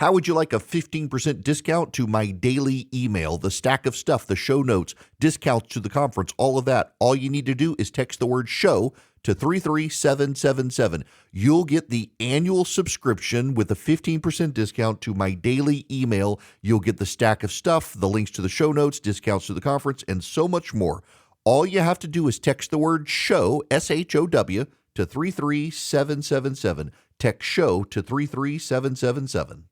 How would you like a 15% discount to my daily email, the stack of stuff, the show notes, discounts to the conference, all of that? All you need to do is text the word show to 33777. You'll get the annual subscription with a 15% discount to my daily email. You'll get the stack of stuff, the links to the show notes, discounts to the conference, and so much more. All you have to do is text the word show, SHOW, to 33777. Text show to 33777.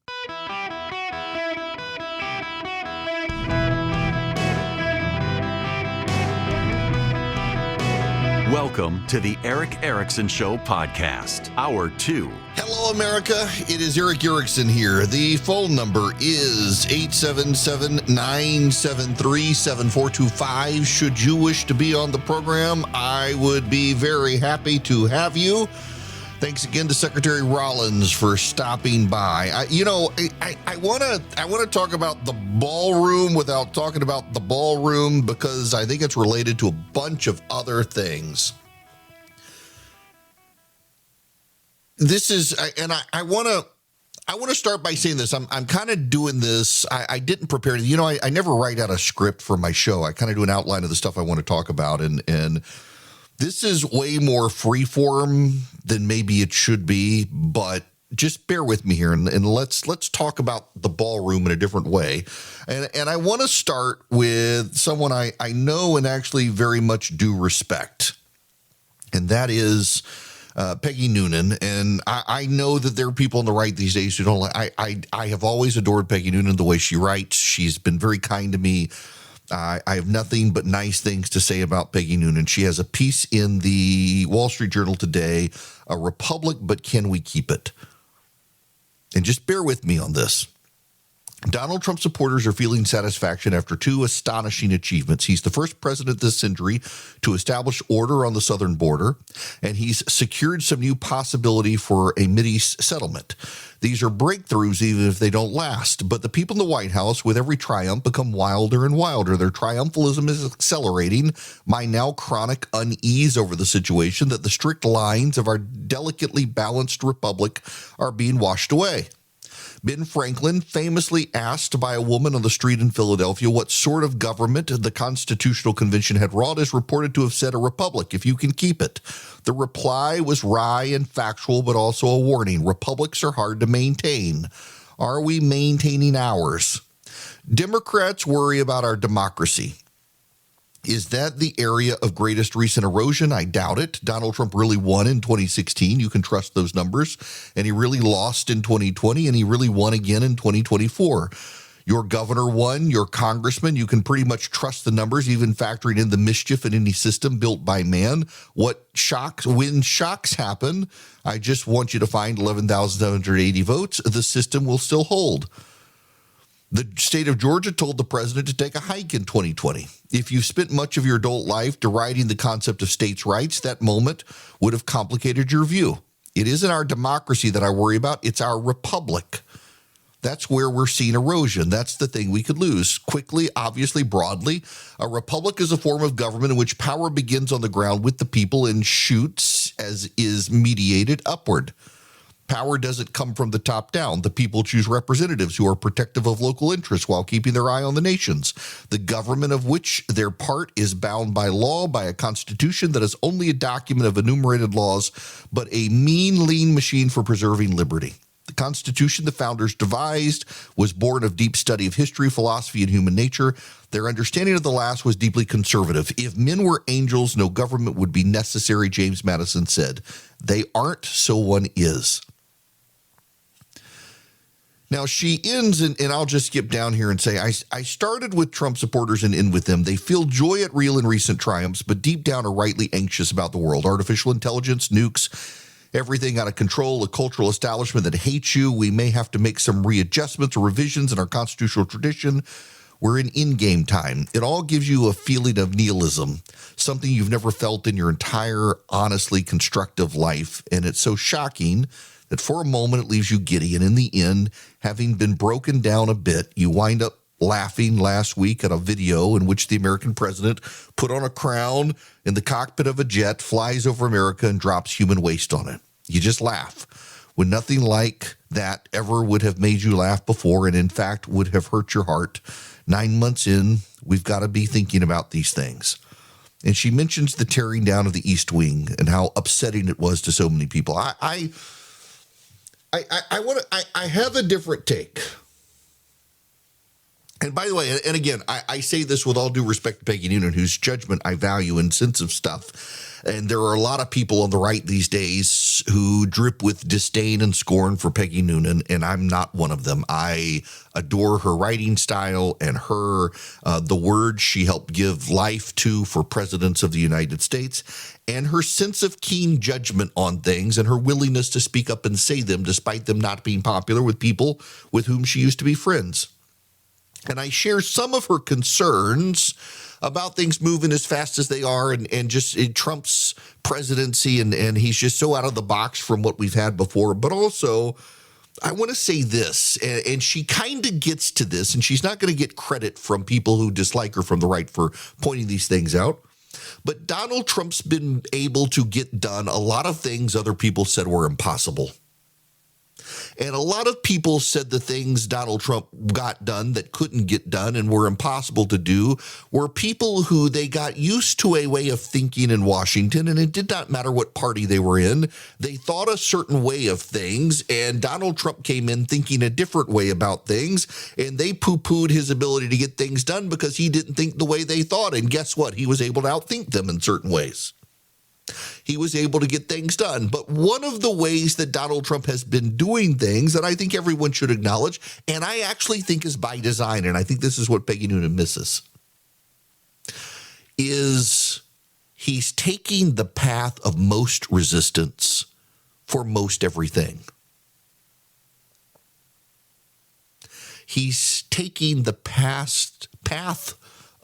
Welcome to the Eric Erickson Show podcast, Hour 2. Hello, America. It is Eric Erickson here. The phone number is 877-973-7425. Should you wish to be on the program, I would be very happy to have you. Thanks again to Secretary Rollins for stopping by. I want to talk about the ballroom without talking about the ballroom because I think it's related to a bunch of other things. This is, and I want to start by saying this. I'm kind of doing this. I didn't prepare. I never write out a script for my show. I kind of do an outline of the stuff I want to talk about, and this is way more freeform than maybe it should be, but just bear with me here and let's talk about the ballroom in a different way. And I want to start with someone I know and actually very much do respect, and that is Peggy Noonan. And I know that there are people on the right these days who don't like. I have always adored Peggy Noonan, the way she writes. She's been very kind to me. I have nothing but nice things to say about Peggy Noonan. She has a piece in the Wall Street Journal today, A Republic, but Can We Keep It? And just bear with me on this. Donald Trump supporters are feeling satisfaction after two astonishing achievements. He's the first president this century to establish order on the southern border, and he's secured some new possibility for a Mideast settlement. These are breakthroughs even if they don't last, but the people in the White House, with every triumph, become wilder and wilder. Their triumphalism is accelerating my now chronic unease over the situation that the strict lines of our delicately balanced republic are being washed away. Ben Franklin, famously asked by a woman on the street in Philadelphia what sort of government the Constitutional Convention had wrought, is reported to have said, "A republic, if you can keep it." The reply was wry and factual, but also a warning. Republics are hard to maintain. Are we maintaining ours? Democrats worry about our democracy. Is that the area of greatest recent erosion? I doubt it. Donald Trump really won in 2016. You can trust those numbers. And he really lost in 2020, and he really won again in 2024. Your governor won, your congressman, you can pretty much trust the numbers, even factoring in the mischief in any system built by man. When shocks happen, I just want you to find 11,780 votes. The system will still hold. The state of Georgia told the president to take a hike in 2020. If you spent much of your adult life deriding the concept of states' rights, that moment would have complicated your view. It isn't our democracy that I worry about. It's our republic. That's where we're seeing erosion. That's the thing we could lose. Quickly, obviously, broadly, a republic is a form of government in which power begins on the ground with the people and shoots, as is mediated, upward. Power doesn't come from the top down. The people choose representatives who are protective of local interests while keeping their eye on the nation's. The government of which they're part is bound by law, by a constitution that is only a document of enumerated laws, but a mean, lean machine for preserving liberty. The Constitution the founders devised was born of deep study of history, philosophy, and human nature. Their understanding of the last was deeply conservative. If men were angels, no government would be necessary, James Madison said. They aren't, so one is. Now, she ends, and I'll just skip down here and say, I started with Trump supporters and end with them. They feel joy at real and recent triumphs, but deep down are rightly anxious about the world. Artificial intelligence, nukes, everything out of control, a cultural establishment that hates you. We may have to make some readjustments or revisions in our constitutional tradition. We're in in-game time. It all gives you a feeling of nihilism, something you've never felt in your entire honestly constructive life, and it's so shocking that for a moment it leaves you giddy, and in the end, having been broken down a bit, you wind up laughing last week at a video in which the American president put on a crown in the cockpit of a jet, flies over America, and drops human waste on it. You just laugh. when nothing like that ever would have made you laugh before, and in fact would have hurt your heart. 9 months in, we've got to be thinking about these things. And she mentions the tearing down of the East Wing and how upsetting it was to so many people. I have a different take. And by the way, and again, I say this with all due respect to Peggy Noonan, whose judgment I value and sense of stuff. And there are a lot of people on the right these days who drip with disdain and scorn for Peggy Noonan, and I'm not one of them. I adore her writing style and the words she helped give life to for presidents of the United States, and her sense of keen judgment on things and her willingness to speak up and say them despite them not being popular with people with whom she used to be friends. And I share some of her concerns about things moving as fast as they are and just in Trump's presidency, and he's just so out of the box from what we've had before. But also, I want to say this, and she kind of gets to this, and she's not going to get credit from people who dislike her from the right for pointing these things out. But Donald Trump's been able to get done a lot of things other people said were impossible. And a lot of people said the things Donald Trump got done that couldn't get done and were impossible to do were people who they got used to a way of thinking in Washington, and it did not matter what party they were in. They thought a certain way of things, and Donald Trump came in thinking a different way about things, and they poo-pooed his ability to get things done because he didn't think the way they thought. And guess what? He was able to outthink them in certain ways. He was able to get things done. But one of the ways that Donald Trump has been doing things that I think everyone should acknowledge, and I actually think is by design, and I think this is what Peggy Noonan misses, is he's taking the path of most resistance for most everything. He's taking the path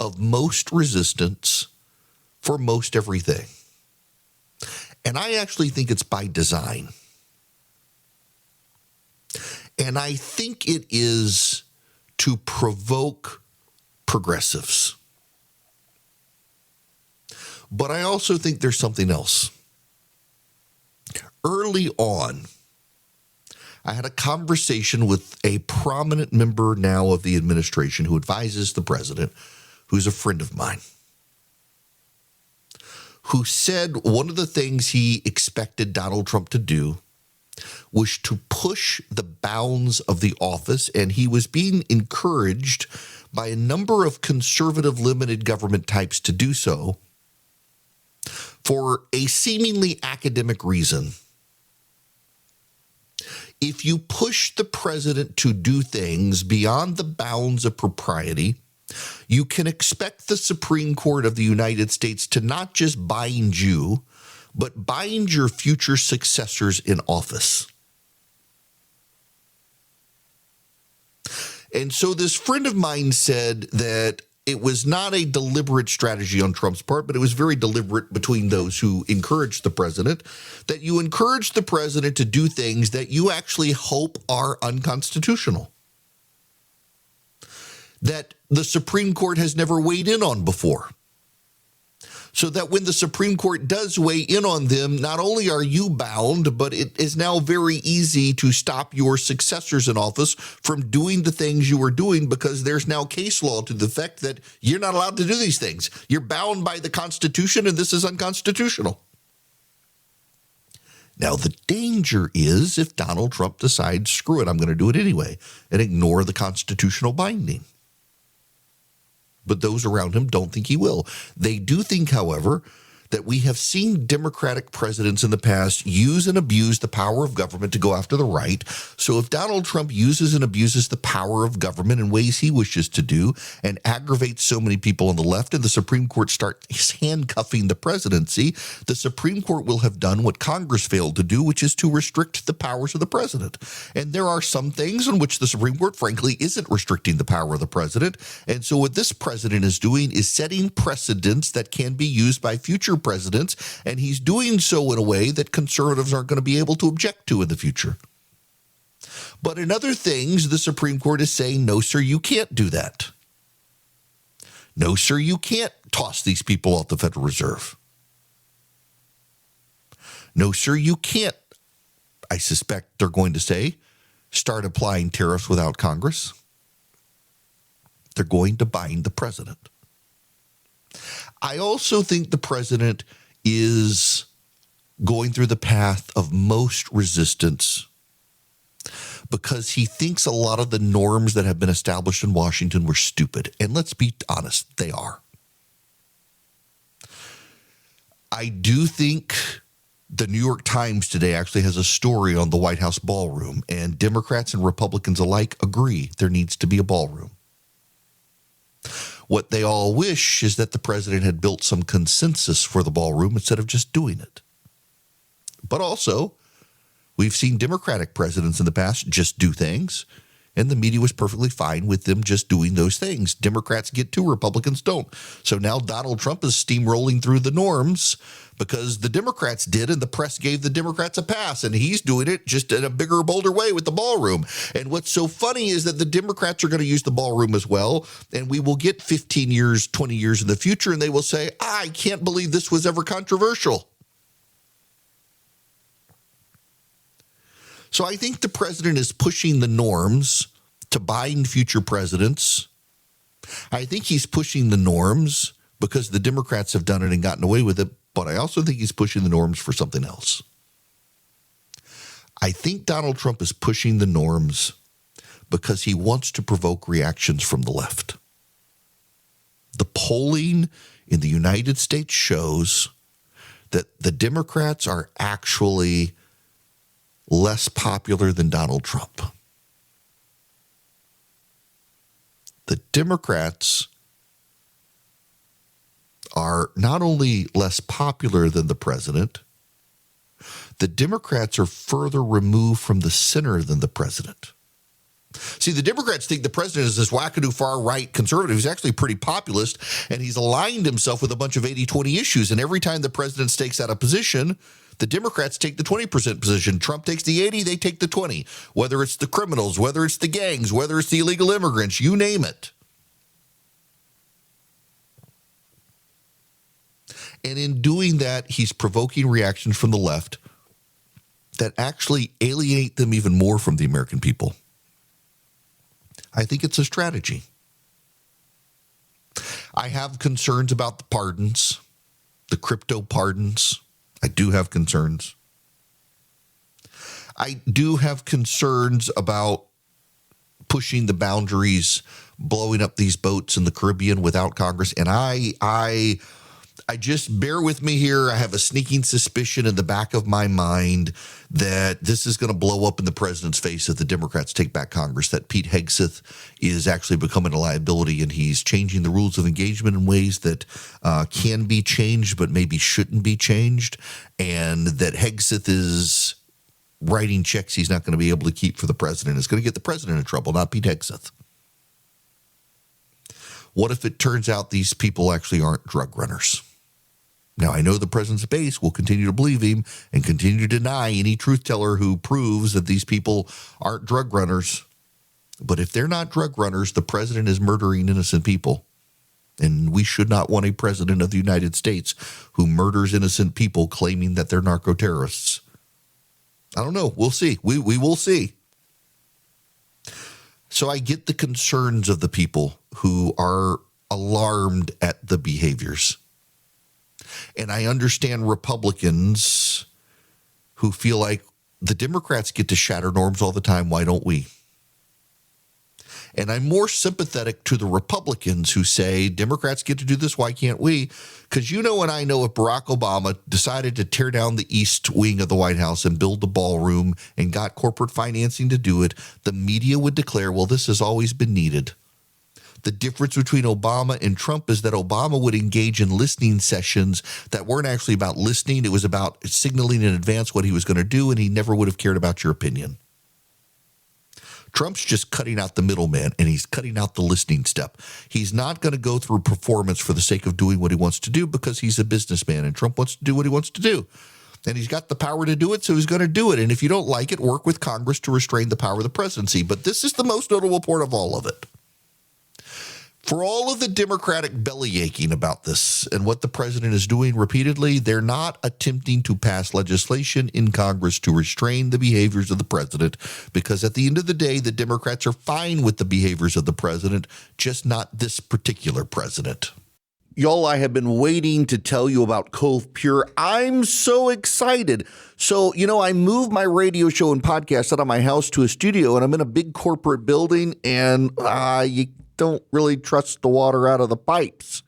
of most resistance for most everything. And I actually think it's by design. And I think it is to provoke progressives. But I also think there's something else. Early on, I had a conversation with a prominent member now of the administration who advises the president, who's a friend of mine, who said one of the things he expected Donald Trump to do was to push the bounds of the office, and he was being encouraged by a number of conservative limited government types to do so for a seemingly academic reason. If you push the president to do things beyond the bounds of propriety, you can expect the Supreme Court of the United States to not just bind you, but bind your future successors in office. And so this friend of mine said that it was not a deliberate strategy on Trump's part, but it was very deliberate between those who encouraged the president, that you encourage the president to do things that you actually hope are unconstitutional, that the Supreme Court has never weighed in on before. So that when the Supreme Court does weigh in on them, not only are you bound, but it is now very easy to stop your successors in office from doing the things you were doing because there's now case law to the effect that you're not allowed to do these things. You're bound by the Constitution, and this is unconstitutional. Now, the danger is if Donald Trump decides, screw it, I'm going to do it anyway, and ignore the constitutional binding. But those around him don't think he will. They do think, however, that we have seen Democratic presidents in the past use and abuse the power of government to go after the right. So if Donald Trump uses and abuses the power of government in ways he wishes to do and aggravates so many people on the left and the Supreme Court starts handcuffing the presidency, the Supreme Court will have done what Congress failed to do, which is to restrict the powers of the president. And there are some things in which the Supreme Court, frankly, isn't restricting the power of the president. And so what this president is doing is setting precedents that can be used by future presidents, and he's doing so in a way that conservatives aren't going to be able to object to in the future. But in other things, the Supreme Court is saying, no, sir, you can't do that. No, sir, you can't toss these people off the Federal Reserve. No, sir, you can't I suspect they're going to say, start applying tariffs without Congress. They're going to bind the president. I also think the president is going through the path of most resistance because he thinks a lot of the norms that have been established in Washington were stupid. And let's be honest, they are. I do think the New York Times today actually has a story on the White House ballroom, and Democrats and Republicans alike agree there needs to be a ballroom. What they all wish is that the president had built some consensus for the ballroom instead of just doing it. But also, we've seen Democratic presidents in the past just do things, and the media was perfectly fine with them just doing those things. Democrats get to, Republicans don't. So now Donald Trump is steamrolling through the norms because the Democrats did, and the press gave the Democrats a pass, and he's doing it just in a bigger, bolder way with the ballroom. And what's so funny is that the Democrats are going to use the ballroom as well, and we will get 15 years, 20 years in the future, and they will say, I can't believe this was ever controversial. So I think the president is pushing the norms to bind future presidents. I think he's pushing the norms because the Democrats have done it and gotten away with it, but I also think he's pushing the norms for something else. I think Donald Trump is pushing the norms because he wants to provoke reactions from the left. The polling in the United States shows that the Democrats are actually less popular than Donald Trump. The Democrats are not only less popular than the president, the Democrats are further removed from the center than the president. See, the Democrats think the president is this wackadoo far-right conservative. He's actually pretty populist, and he's aligned himself with a bunch of 80-20 issues. And every time the president stakes out a position, the Democrats take the 20% position. Trump takes the 80, they take the 20. Whether it's the criminals, whether it's the gangs, whether it's the illegal immigrants, you name it. And in doing that, he's provoking reactions from the left that actually alienate them even more from the American people. I think it's a strategy. I have concerns about the pardons, the crypto pardons. I do have concerns. I do have concerns about pushing the boundaries, blowing up these boats in the Caribbean without Congress. And I just bear with me here. I have a sneaking suspicion in the back of my mind that this is going to blow up in the president's face if the Democrats take back Congress, that Pete Hegseth is actually becoming a liability and he's changing the rules of engagement in ways that can be changed but maybe shouldn't be changed, and that Hegseth is writing checks he's not going to be able to keep for the president. It's going to get the president in trouble, not Pete Hegseth. What if it turns out these people actually aren't drug runners? Now, I know the president's base will continue to believe him and continue to deny any truth teller who proves that these people aren't drug runners. But if they're not drug runners, the president is murdering innocent people. And we should not want a president of the United States who murders innocent people claiming that they're narco-terrorists. I don't know. We'll see. We will see. So I get the concerns of the people who are alarmed at the behaviors. And I understand Republicans who feel like the Democrats get to shatter norms all the time. Why don't we? And I'm more sympathetic to the Republicans who say Democrats get to do this. Why can't we? Because you know and I know if Barack Obama decided to tear down the east wing of the White House and build the ballroom and got corporate financing to do it, the media would declare, well, this has always been needed. The difference between Obama and Trump is that Obama would engage in listening sessions that weren't actually about listening. It was about signaling in advance what he was going to do, and he never would have cared about your opinion. Trump's just cutting out the middleman, and he's cutting out the listening step. He's not going to go through performance for the sake of doing what he wants to do because he's a businessman, and Trump wants to do what he wants to do. And he's got the power to do it, so he's going to do it. And if you don't like it, work with Congress to restrain the power of the presidency. But this is the most notable part of all of it. For all of the Democratic belly aching about this and what the president is doing repeatedly, they're not attempting to pass legislation in Congress to restrain the behaviors of the president, because at the end of the day, the Democrats are fine with the behaviors of the president, just not this particular president. Y'all, I have been waiting to tell you about Cove Pure. I'm so excited. So, I moved my radio show and podcast out of my house to a studio, and I'm in a big corporate building, and you don't really trust the water out of the pipes.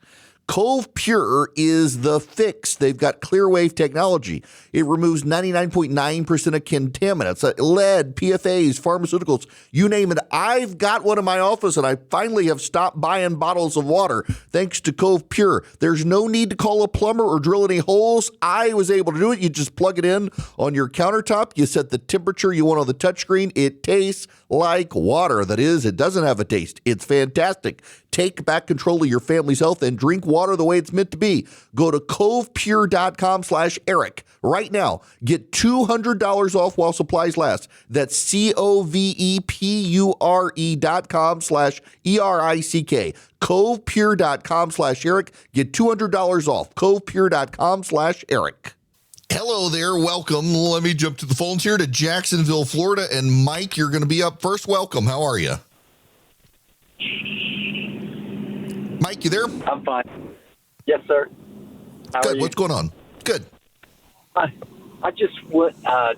Cove Pure is the fix. They've got Clearwave technology. It removes 99.9% of contaminants, lead, PFAs, pharmaceuticals, you name it. I've got one in my office, and I finally have stopped buying bottles of water thanks to Cove Pure. There's no need to call a plumber or drill any holes. I was able to do it. You just plug it in on your countertop. You set the temperature you want on the touchscreen. It tastes like water. That is, it doesn't have a taste. It's fantastic. Take back control of your family's health and drink water the way it's meant to be. Go to covepure.com/Eric right now. Get $200 off while supplies last. That's covepure.com/ERICK. covepure.com/Eric. Get $200 off. covepure.com/Eric. Hello there. Welcome. Let me jump to the phones here to Jacksonville, Florida. And Mike, you're going to be up first. Welcome. How are you? Mike, you there? I'm fine. Yes, sir. How Good. are you? What's going on? Good. I just went, I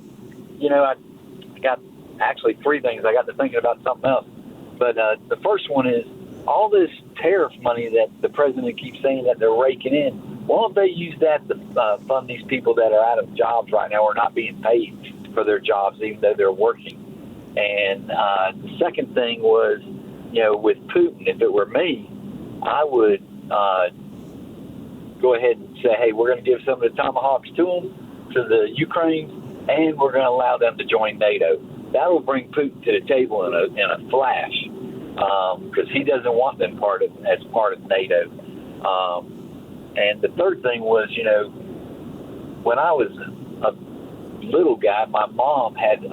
got actually three things. I got to thinking about something else. But the first one is all this tariff money that the president keeps saying that they're raking in. Why don't they use that to fund these people that are out of jobs right now or not being paid for their jobs, even though they're working? And the second thing was, with Putin, if it were me, I would go ahead and say, hey, we're going to give some of the Tomahawks to them, to the Ukraine, and we're going to allow them to join NATO. That will bring Putin to the table in a flash, because he doesn't want them as part of NATO. And the third thing was, when I was a little guy, my mom had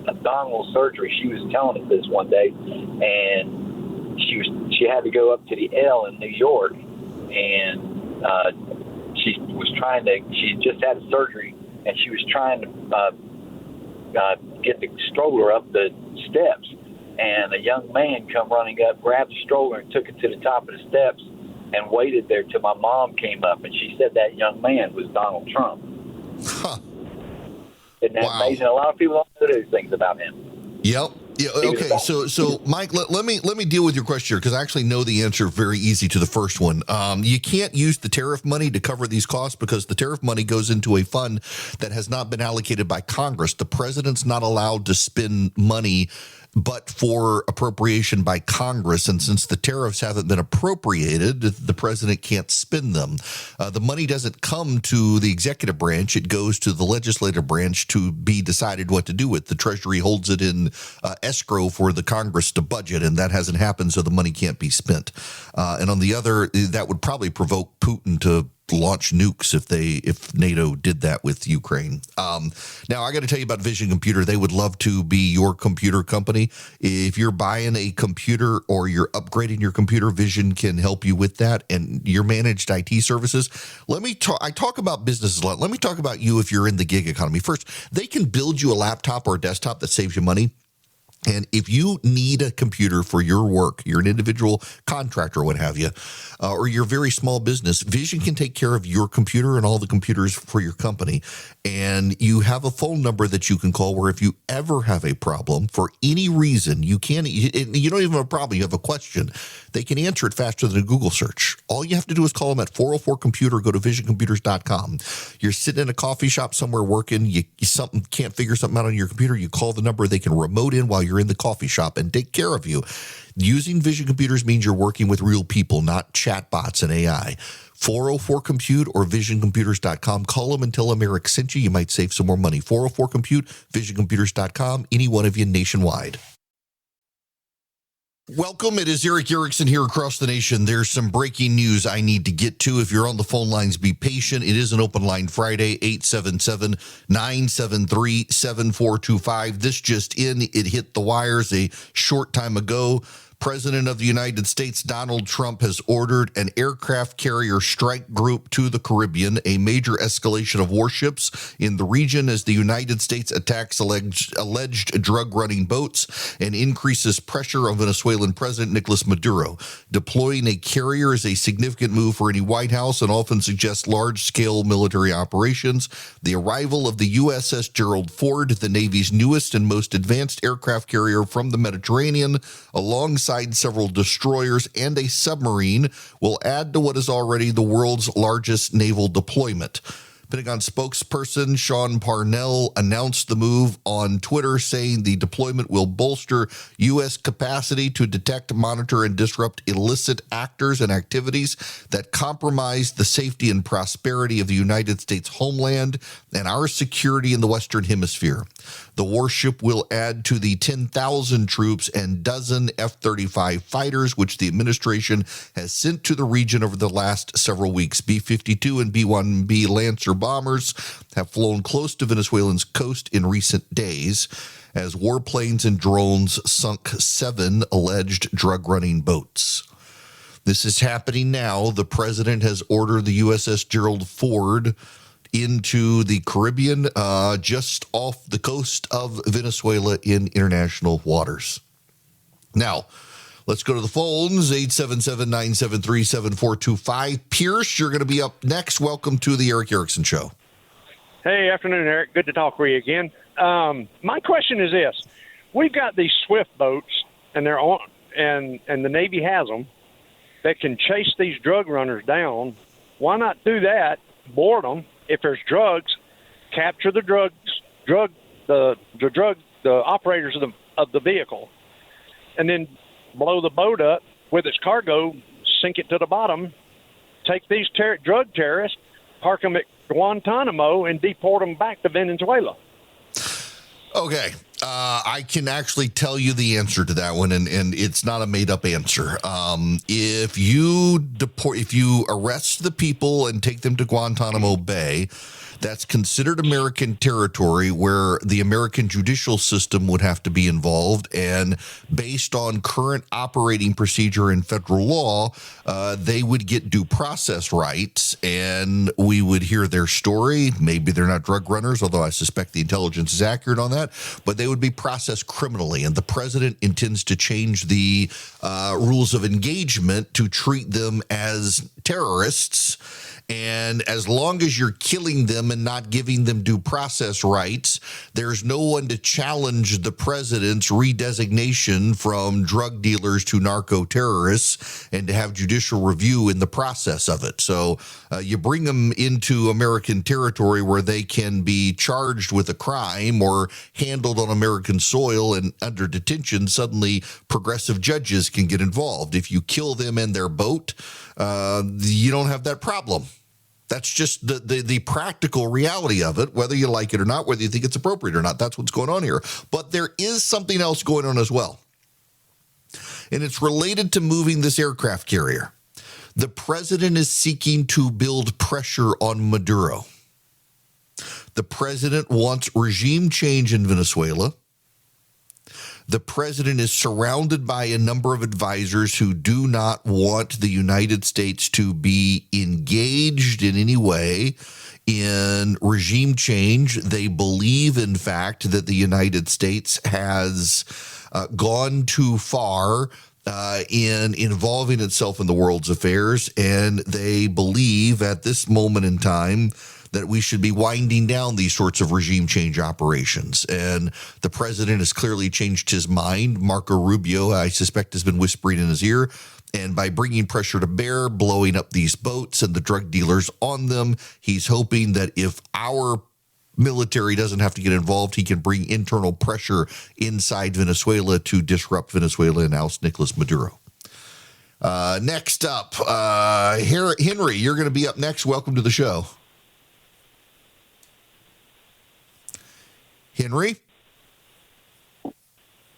abdominal surgery. She was telling us this one day, and she had to go up to the L in New York, and she just had a surgery, and she was trying to get the stroller up the steps, and a young man come running up, grabbed the stroller, and took it to the top of the steps, and waited there till my mom came up, and she said that young man was Donald Trump. Huh. Isn't that amazing? A lot of people don't know those things about him. Yep. Yeah. Okay. So Mike, let me deal with your question here, because I actually know the answer very easy to the first one. You can't use the tariff money to cover these costs, because the tariff money goes into a fund that has not been allocated by Congress. The president's not allowed to spend money but for appropriation by Congress. And since the tariffs haven't been appropriated, the president can't spend them. The money doesn't come to the executive branch. It goes to the legislative branch to be decided what to do with. The Treasury holds it in escrow for the Congress to budget, and that hasn't happened, so the money can't be spent. And on the other, that would probably provoke Putin to launch nukes if NATO did that with Ukraine. Now, I got to tell you about Vision Computer. They would love to be your computer company. If you're buying a computer or you're upgrading your computer, Vision can help you with that, and your managed IT services. I talk about businesses a lot. Let me talk about you if you're in the gig economy. First, they can build you a laptop or a desktop that saves you money. And if you need a computer for your work, you're an individual contractor, what have you, or you're a very small business, Vision can take care of your computer and all the computers for your company. And you have a phone number that you can call where if you ever have a problem for any reason, you don't even have a problem, you have a question, they can answer it faster than a Google search. All you have to do is call them at 404-COMPUTER, go to visioncomputers.com. You're sitting in a coffee shop somewhere working, you can't figure something out on your computer, you call the number, they can remote in while you're in the coffee shop and take care of you. Using Vision Computers means you're working with real people, not chatbots and AI. 404-COMPUTE or visioncomputers.com. Call them and tell them Eric sent you. You might save some more money. 404-COMPUTE, visioncomputers.com. Any one of you nationwide. Welcome. It is Eric Erickson here across the nation. There's some breaking news I need to get to. If you're on the phone lines, be patient. It is an open line Friday, 877-973-7425. This just in, it hit the wires a short time ago. President of the United States Donald Trump has ordered an aircraft carrier strike group to the Caribbean, a major escalation of warships in the region as the United States attacks alleged drug-running boats and increases pressure on Venezuelan President Nicolas Maduro. Deploying a carrier is a significant move for any White House and often suggests large-scale military operations. The arrival of the USS Gerald Ford, the Navy's newest and most advanced aircraft carrier from the Mediterranean, alongside several destroyers and a submarine, will add to what is already the world's largest naval deployment. Pentagon spokesperson Sean Parnell announced the move on Twitter, saying the deployment will bolster U.S. capacity to detect, monitor, and disrupt illicit actors and activities that compromise the safety and prosperity of the United States homeland and our security in the Western Hemisphere. The warship will add to the 10,000 troops and dozen F-35 fighters, which the administration has sent to the region over the last several weeks. B-52 and B-1B Lancer bombers have flown close to Venezuelan's coast in recent days as warplanes and drones sunk 7 alleged drug-running boats. This is happening now. The president has ordered the USS Gerald Ford into the Caribbean, just off the coast of Venezuela in international waters. Now, let's go to the phones, 877-973-7425. Pierce, you're going to be up next. Welcome to the Eric Erickson Show. Hey, afternoon, Eric. Good to talk with you again. My question is this. We've got these swift boats, and they're on, and the Navy has them, that can chase these drug runners down. Why not do that, board them? If there's drugs, capture the the operators of the vehicle, and then blow the boat up with its cargo, sink it to the bottom, take these drug terrorists, park them at Guantanamo, and deport them back to Venezuela. Okay. I can actually tell you the answer to that one, and it's not a made-up answer. If you arrest the people and take them to Guantanamo Bay, that's considered American territory where the American judicial system would have to be involved. And based on current operating procedure in federal law, they would get due process rights and we would hear their story. Maybe they're not drug runners, although I suspect the intelligence is accurate on that, but they would be processed criminally. And the president intends to change the rules of engagement to treat them as terrorists. And as long as you're killing them and not giving them due process rights, there's no one to challenge the president's redesignation from drug dealers to narco terrorists and to have judicial review in the process of it. So you bring them into American territory where they can be charged with a crime or handled on American soil and under detention. Suddenly progressive judges can get involved. If you kill them in their boat, you don't have that problem. That's just the practical reality of it, whether you like it or not, whether you think it's appropriate or not. That's what's going on here. But there is something else going on as well. And it's related to moving this aircraft carrier. The president is seeking to build pressure on Maduro. The president wants regime change in Venezuela. The president is surrounded by a number of advisors who do not want the United States to be engaged in any way in regime change. They believe, in fact, that the United States has gone too far in involving itself in the world's affairs, and they believe at this moment in time that we should be winding down these sorts of regime change operations. And the president has clearly changed his mind. Marco Rubio, I suspect, has been whispering in his ear. And by bringing pressure to bear, blowing up these boats and the drug dealers on them, he's hoping that if our military doesn't have to get involved, he can bring internal pressure inside Venezuela to disrupt Venezuela and oust Nicolas Maduro. Next up, Henry, you're going to be up next. Welcome to the show. Henry?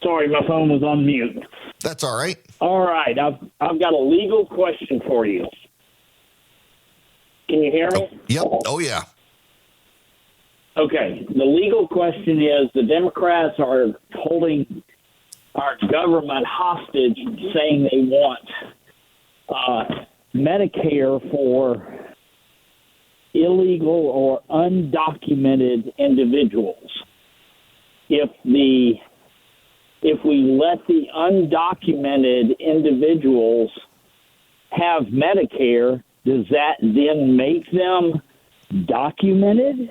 Sorry, my phone was on mute. That's all right. All right, I've got a legal question for you. Can you hear me? Yep. Oh, yeah. Okay. The legal question is the Democrats are holding our government hostage, saying they want Medicare for illegal or undocumented individuals. If we let the undocumented individuals have Medicare, does that then make them documented?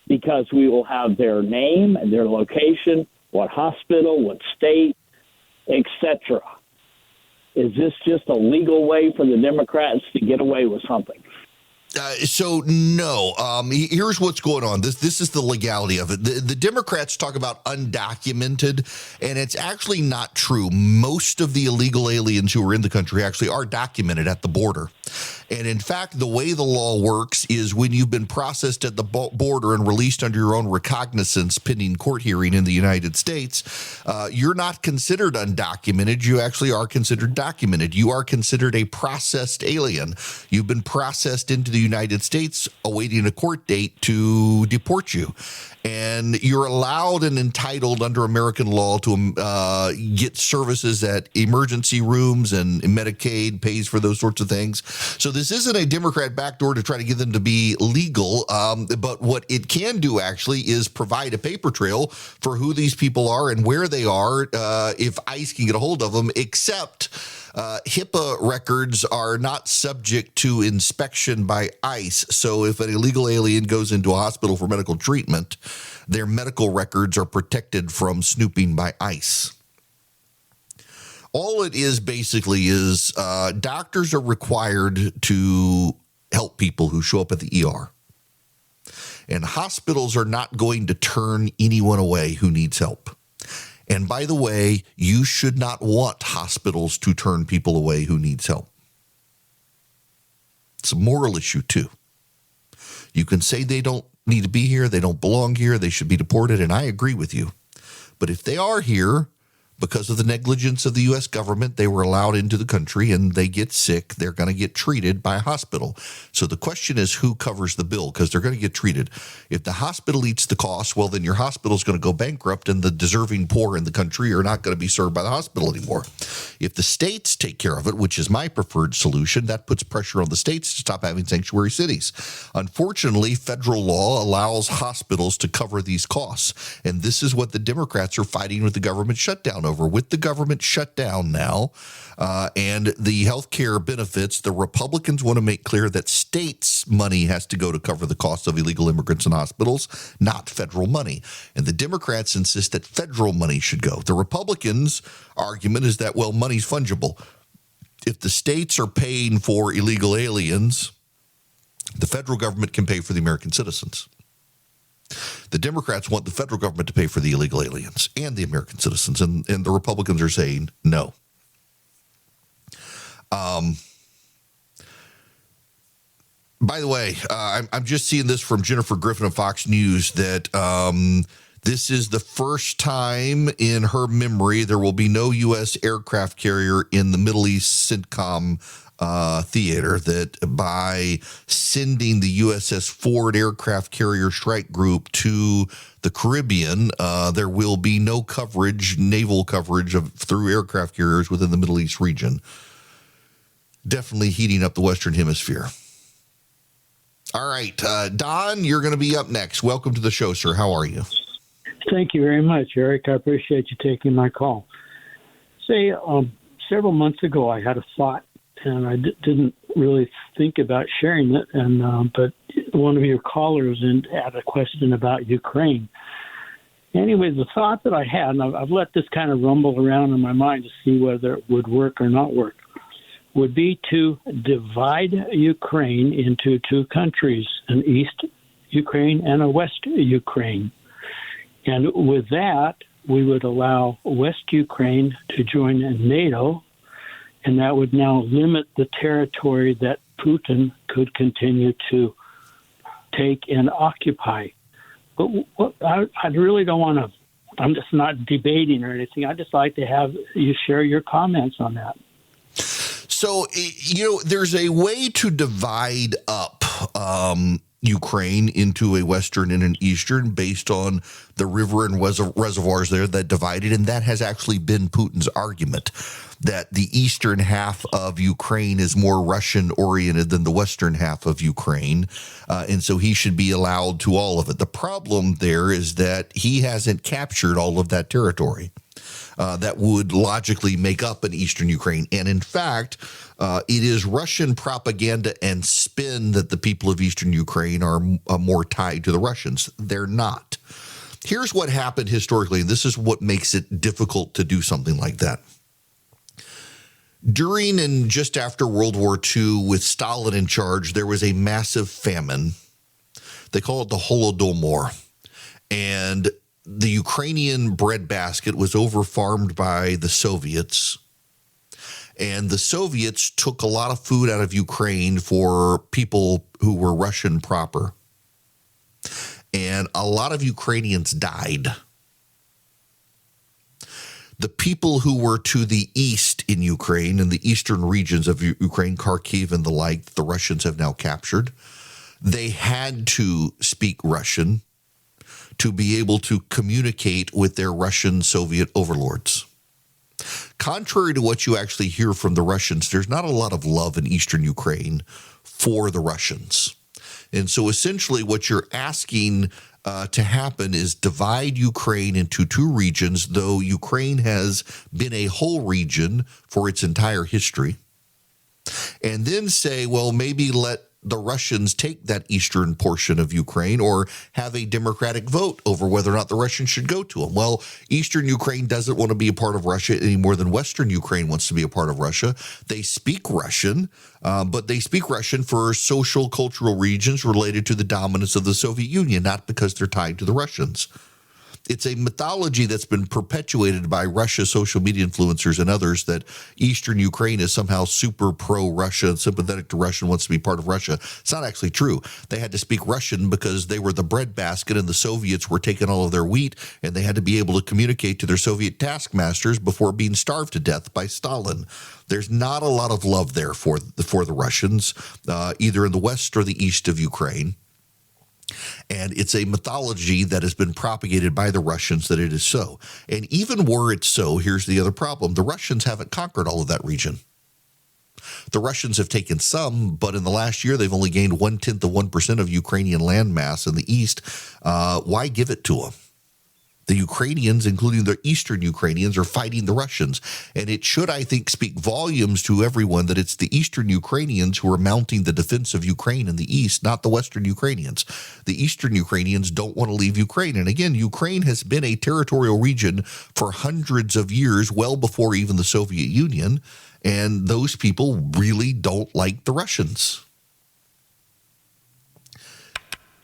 Because we will have their name, their location, what hospital, what state, etc. Is this just a legal way for the Democrats to get away with something? So no. Here's what's going on. This is the legality of it. The Democrats talk about undocumented, and it's actually not true. Most of the illegal aliens who are in the country actually are documented at the border. And in fact, the way the law works is when you've been processed at the border and released under your own recognizance pending court hearing in the United States, you're not considered undocumented. You actually are considered documented. You are considered a processed alien. You've been processed into the United States awaiting a court date to deport you. And you're allowed and entitled under American law to get services at emergency rooms, and Medicaid pays for those sorts of things. So this isn't a Democrat backdoor to try to get them to be legal. But what it can do actually is provide a paper trail for who these people are and where they are if ICE can get a hold of them, except HIPAA records are not subject to inspection by ICE. So if an illegal alien goes into a hospital for medical treatment, their medical records are protected from snooping by ICE. All it is basically is doctors are required to help people who show up at the ER. And hospitals are not going to turn anyone away who needs help. And by the way, you should not want hospitals to turn people away who needs help. It's a moral issue, too. You can say they don't need to be here, they don't belong here, they should be deported, and I agree with you. But if they are here because of the negligence of the U.S. government, they were allowed into the country and they get sick, they're going to get treated by a hospital. So the question is, who covers the bill? Because they're going to get treated. If the hospital eats the cost, well, then your hospital is going to go bankrupt and the deserving poor in the country are not going to be served by the hospital anymore. If the states take care of it, which is my preferred solution, that puts pressure on the states to stop having sanctuary cities. Unfortunately, federal law allows hospitals to cover these costs. And this is what the Democrats are fighting with the government shutdown over. With the government shut down now and the health care benefits, the Republicans want to make clear that states' money has to go to cover the cost of illegal immigrants in hospitals, not federal money. And the Democrats insist that federal money should go. The Republicans' argument is that, well, money's fungible. If the states are paying for illegal aliens, the federal government can pay for the American citizens. The Democrats want the federal government to pay for the illegal aliens and the American citizens, and the Republicans are saying no. By the way, I'm just seeing this from Jennifer Griffin of Fox News that this is the first time in her memory there will be no U.S. aircraft carrier in the Middle East CENTCOM theater, that by sending the USS Ford aircraft carrier strike group to the Caribbean, there will be no coverage, naval coverage through aircraft carriers within the Middle East region. Definitely heating up the Western Hemisphere. All right, Don, you're going to be up next. Welcome to the show, sir. How are you? Thank you very much, Eric. I appreciate you taking my call. Say, several months ago, I had a thought, and I didn't really think about sharing it. And but one of your callers had a question about Ukraine. Anyway, the thought that I had, and I've let this kind of rumble around in my mind to see whether it would work or not work, would be to divide Ukraine into two countries, an East Ukraine and a West Ukraine. And with that, we would allow West Ukraine to join NATO, and that would now limit the territory that Putin could continue to take and occupy. But I really don't want to, I'm just not debating or anything. I'd just like to have you share your comments on that. So, there's a way to divide up Ukraine into a Western and an Eastern based on the river and reservoirs there that divided. And that has actually been Putin's argument, that the eastern half of Ukraine is more Russian-oriented than the western half of Ukraine. And so he should be allowed to all of it. The problem there is that he hasn't captured all of that territory. That would logically make up an eastern Ukraine. And in fact, it is Russian propaganda and spin that the people of eastern Ukraine are more tied to the Russians. They're not. Here's what happened historically, and this is what makes it difficult to do something like that. During and just after World War II, with Stalin in charge, there was a massive famine. They call it the Holodomor. And the Ukrainian breadbasket was overfarmed by the Soviets. And the Soviets took a lot of food out of Ukraine for people who were Russian proper. And a lot of Ukrainians died. The people who were to the east in Ukraine, in the eastern regions of Ukraine, Kharkiv and the like, the Russians have now captured, they had to speak Russian to be able to communicate with their Russian Soviet overlords. Contrary to what you actually hear from the Russians, there's not a lot of love in eastern Ukraine for the Russians. And so essentially what you're asking to happen is divide Ukraine into two regions, though Ukraine has been a whole region for its entire history, and then say, well, maybe let the Russians take that eastern portion of Ukraine or have a democratic vote over whether or not the Russians should go to them. Well, eastern Ukraine doesn't want to be a part of Russia any more than western Ukraine wants to be a part of Russia. They speak Russian, but they speak Russian for social, cultural regions related to the dominance of the Soviet Union, not because they're tied to the Russians. It's a mythology that's been perpetuated by Russia social media influencers and others that eastern Ukraine is somehow super pro-Russia and sympathetic to Russia and wants to be part of Russia. It's not actually true. They had to speak Russian because they were the breadbasket and the Soviets were taking all of their wheat, and they had to be able to communicate to their Soviet taskmasters before being starved to death by Stalin. There's not a lot of love there for the Russians, either in the west or the east of Ukraine. And it's a mythology that has been propagated by the Russians that it is so. And even were it so, here's the other problem. The Russians haven't conquered all of that region. The Russians have taken some, but in the last year, they've only gained 0.1% of Ukrainian landmass in the east. Why give it to them? The Ukrainians, including the eastern Ukrainians, are fighting the Russians. And it should, I think, speak volumes to everyone that it's the eastern Ukrainians who are mounting the defense of Ukraine in the east, not the western Ukrainians. The eastern Ukrainians don't want to leave Ukraine. And again, Ukraine has been a territorial region for hundreds of years, well before even the Soviet Union. And those people really don't like the Russians.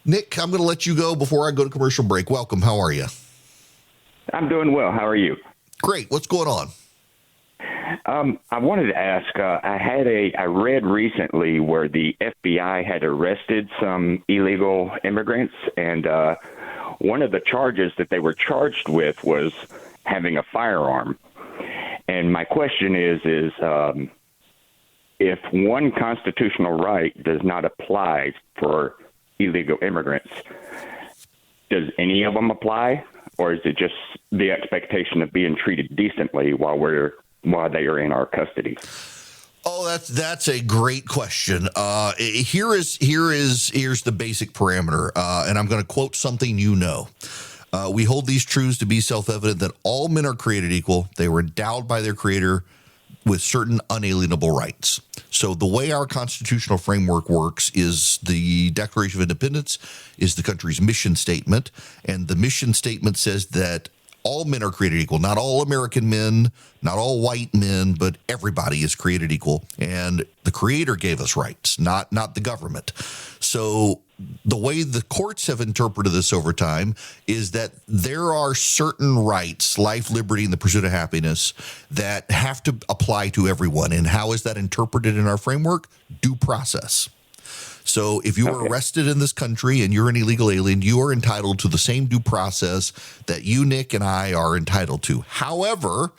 Nick, I'm going to let you go before I go to commercial break. Welcome. How are you? I'm doing well. How are you? Great. What's going on? I wanted to ask, I read recently where the FBI had arrested some illegal immigrants, and one of the charges that they were charged with was having a firearm. And my question is if one constitutional right does not apply for illegal immigrants, does any of them apply? Or is it just the expectation of being treated decently while they are in our custody? Oh, that's a great question. Here's the basic parameter, and I'm going to quote something you know. We hold these truths to be self-evident that all men are created equal. They were endowed by their Creator with certain unalienable rights. So the way our constitutional framework works is the Declaration of Independence is the country's mission statement, and the mission statement says that all men are created equal. Not all American men, not all white men, but everybody is created equal. And the Creator gave us rights, not the government. So the way the courts have interpreted this over time is that there are certain rights, life, liberty, and the pursuit of happiness, that have to apply to everyone. And how is that interpreted in our framework? Due process. So if you are arrested in this country and you're an illegal alien, you are entitled to the same due process that you, Nick, and I are entitled to. However,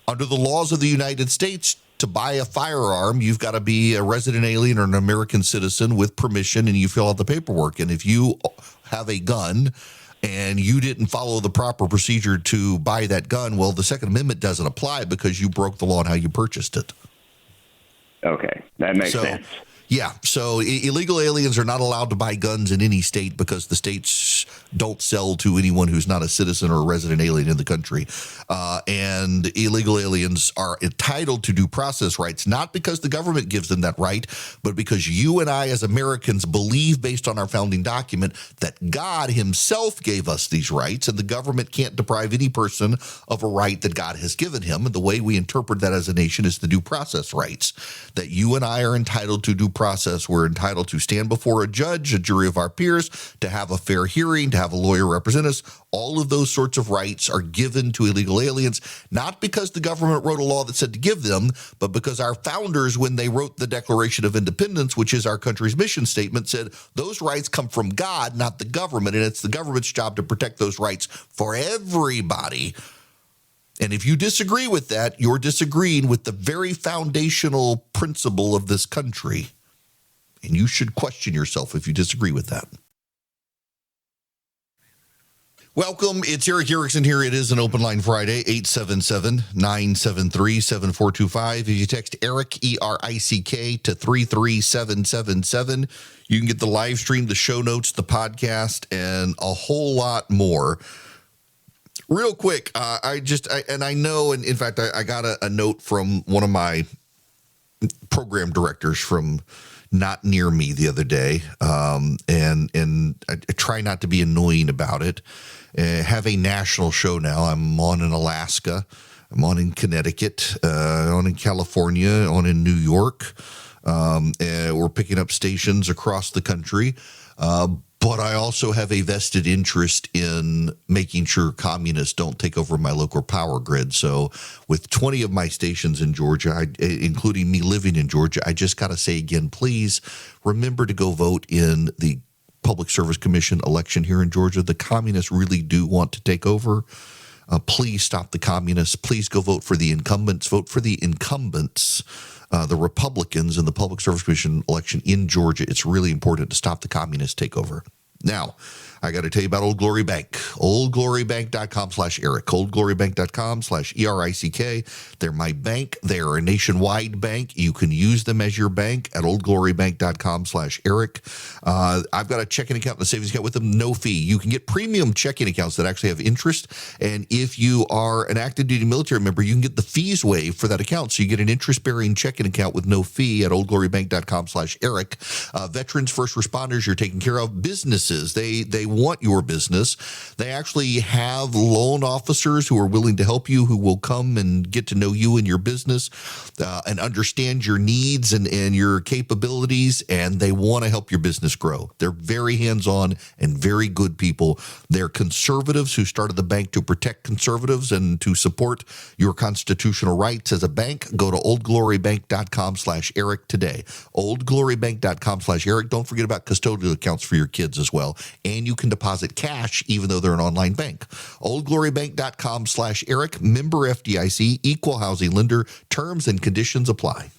under the laws of the United States, to buy a firearm, you've got to be a resident alien or an American citizen with permission, and you fill out the paperwork. And if you have a gun and you didn't follow the proper procedure to buy that gun, well, the Second Amendment doesn't apply because you broke the law on how you purchased it. Okay, that makes sense. Yeah, so illegal aliens are not allowed to buy guns in any state because the states don't sell to anyone who's not a citizen or a resident alien in the country. And illegal aliens are entitled to due process rights, not because the government gives them that right, but because you and I as Americans believe, based on our founding document, that God himself gave us these rights, and the government can't deprive any person of a right that God has given him. And the way we interpret that as a nation is the due process rights, that you and I are entitled to due process. We're entitled to stand before a judge, a jury of our peers, to have a fair hearing, to have a lawyer represent us. All of those sorts of rights are given to illegal aliens, not because the government wrote a law that said to give them, but because our founders, when they wrote the Declaration of Independence, which is our country's mission statement, said those rights come from God, not the government, and it's the government's job to protect those rights for everybody. And if you disagree with that, you're disagreeing with the very foundational principle of this country. And you should question yourself if you disagree with that. Welcome. It's Eric Erickson here. It is an Open Line Friday, 877-973-7425. If you text Eric, E-R-I-C-K, to 33777, you can get the live stream, the show notes, the podcast, and a whole lot more. Real quick, I know, and in fact, I got a note from one of my program directors from not near me the other day, and I try not to be annoying about it. Have a national show now. I'm on in Alaska. I'm on in Connecticut, on in California, on in New York. And we're picking up stations across the country. But I also have a vested interest in making sure communists don't take over my local power grid. So with 20 of my stations in Georgia, including me living in Georgia, I just got to say again, please remember to go vote in the Public Service Commission election here in Georgia. The communists really do want to take over. Please stop the communists. Please go vote for the incumbents. Vote for the incumbents. The Republicans in the Public Service Commission election in Georgia. It's really important to stop the communist takeover. Now, I got to tell you about Old Glory Bank. OldGloryBank.com/Eric. OldGloryBank.com/ERICK. They're my bank. They're a nationwide bank. You can use them as your bank at OldGloryBank.com/Eric. I've got a checking account and a savings account with them, no fee. You can get premium checking accounts that actually have interest. And if you are an active duty military member, you can get the fees waived for that account. So you get an interest-bearing checking account with no fee at OldGloryBank.com/Eric. Veterans, first responders, you're taking care of. Businesses, they want your business. They actually have loan officers who are willing to help you, who will come and get to know you and your business and understand your needs and your capabilities, and they want to help your business grow. They're very hands-on and very good people. They're conservatives who started the bank to protect conservatives and to support your constitutional rights as a bank. Go to OldGloryBank.com/Eric today. OldGloryBank.com/Eric. Don't forget about custodial accounts for your kids as well. And you can deposit cash even though they're an online bank. OldGloryBank.com/Eric. Member FDIC. Equal housing lender. Terms and conditions apply.